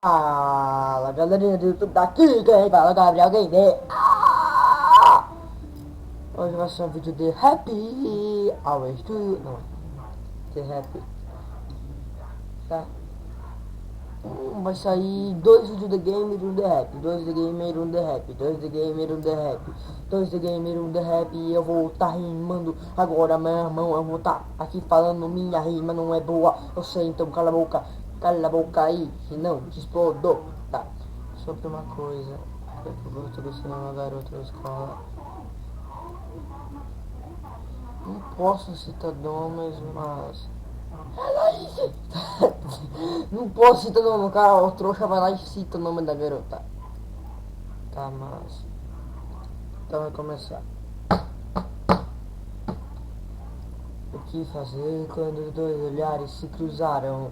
Fala galerinha do YouTube, daqui quem fala Gabriel Gamer. Hoje vai ser um vídeo de Happy Hours to You. Não, de Happy, tá? Vai sair dois vídeos de gamer e um de rap. Dois de gamer e um de rap. Dois de gamer e um de rap. Dois de gamer e um de rap. E eu vou tá rimando agora, meu irmão. Eu vou tá aqui falando, minha rima não é boa. Eu sei, então cala a boca. Cala a boca aí, senão te explodo. Tá, sobre uma coisa. Eu gosto de ser uma garota da escola. Não posso citar nomes, mas... Não posso citar o nome, cara. O trouxa vai lá e cita o nome da garota. Tá, mas... Então vai começar. O que fazer quando os dois olhares se cruzaram?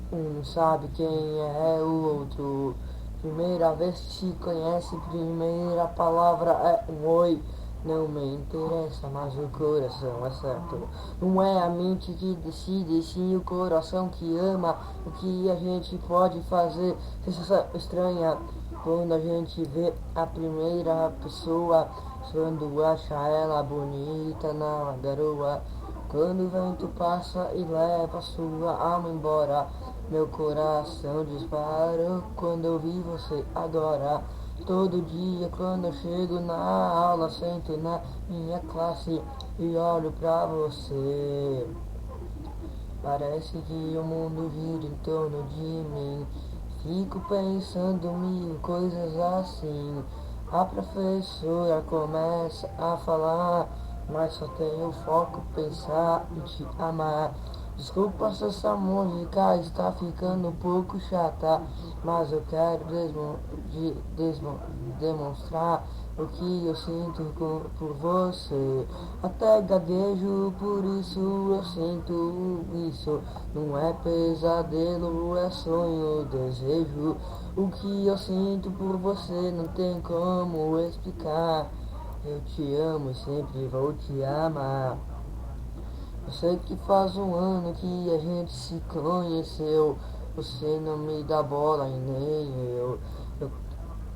Um não sabe quem é o outro. Primeira vez que se conhece, primeira palavra é um oi. Não me interessa, mas o coração é certo. Não é a mente que decide, sim o coração que ama. O que a gente pode fazer? Sensação estranha quando a gente vê a primeira pessoa. Quando acha ela bonita na garoa. Quando o vento passa e leva sua alma embora, meu coração dispara quando eu vi você agora. Todo dia quando eu chego na aula, sento na minha classe e olho pra você. Parece que o mundo gira em torno de mim. Fico pensando mil coisas assim. A professora começa a falar, mas só tenho foco pensar em te amar. Desculpa se essa música está ficando um pouco chata, mas eu quero demonstrar o que eu sinto por você. Até gaguejo, por isso eu sinto isso. Não é pesadelo, é sonho, desejo. O que eu sinto por você não tem como explicar. Eu te amo e sempre vou te amar. Eu sei que faz um ano que a gente se conheceu. Você não me dá bola e nem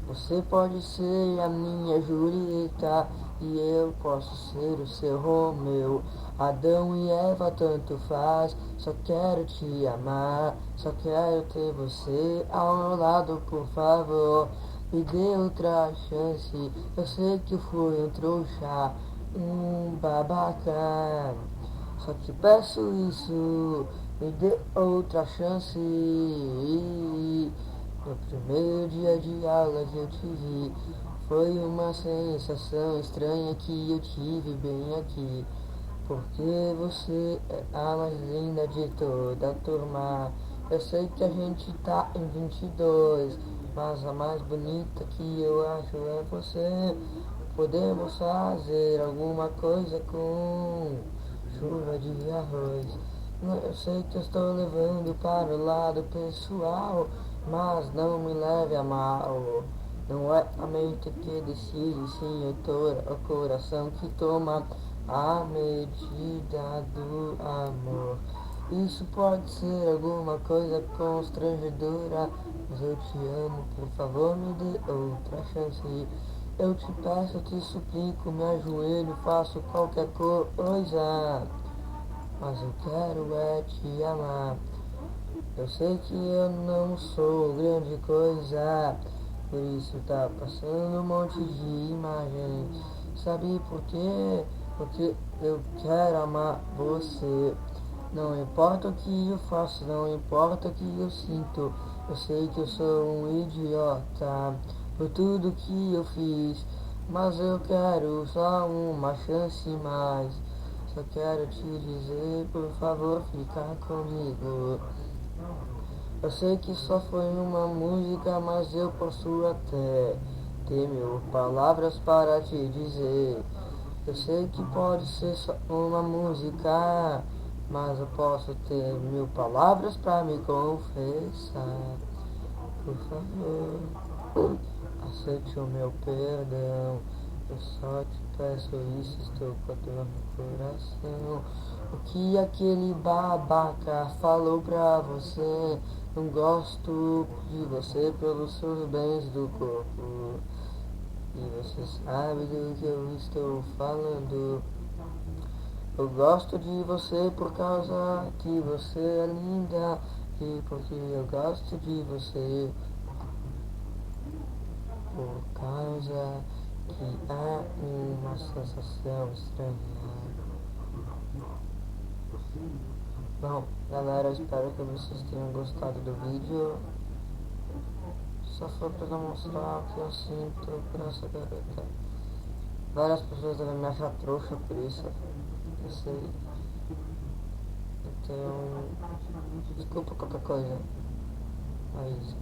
você pode ser a minha Julieta e eu posso ser o seu Romeu. Adão e Eva tanto faz, só quero te amar, só quero ter você ao meu lado, por favor. Me dê outra chance, eu sei que eu fui um trouxa, um babaca. Só te peço isso, me dê outra chance. No primeiro dia de aula que eu te vi, foi uma sensação estranha que eu tive bem aqui. Porque você é a mais linda de toda a turma. Eu sei que a gente tá em 22, mas a mais bonita que eu acho é você. Podemos fazer alguma coisa com chuva de arroz. Eu sei que eu estou levando para o lado pessoal, mas não me leve a mal. Não é a mente que decide, sim o coração que toma a medida do amor. Isso pode ser alguma coisa constrangedora, mas eu te amo, por favor me dê outra chance. Eu te peço, eu te suplico, me ajoelho, faço qualquer coisa, mas eu quero é te amar. Eu sei que eu não sou grande coisa, por isso tá passando um monte de imagens. Sabe por quê? Porque eu quero amar você. Não importa o que eu faço, não importa o que eu sinto. Eu sei que eu sou um idiota por tudo que eu fiz, mas eu quero só uma chance mais. Só quero te dizer, por favor, fica comigo. Eu sei que só foi uma música, mas eu posso até ter mil palavras para te dizer. Eu sei que pode ser só uma música, mas eu posso ter mil palavras para me confessar. Por favor, aceite o meu perdão. Eu só te peço isso, estou com a dor no coração. O que aquele babaca falou pra você? Não gosto de você pelos seus bens do corpo. E você sabe do que eu estou falando. Eu gosto de você por causa que você é linda. E porque eu gosto de você por causa que há uma sensação estranha. Bom, galera, eu espero que vocês tenham gostado do vídeo. Só foi pra demonstrar o que eu sinto por essa garota. Várias pessoas devem me achar trouxa por isso. Eu sei. Então, desculpa qualquer coisa. É isso.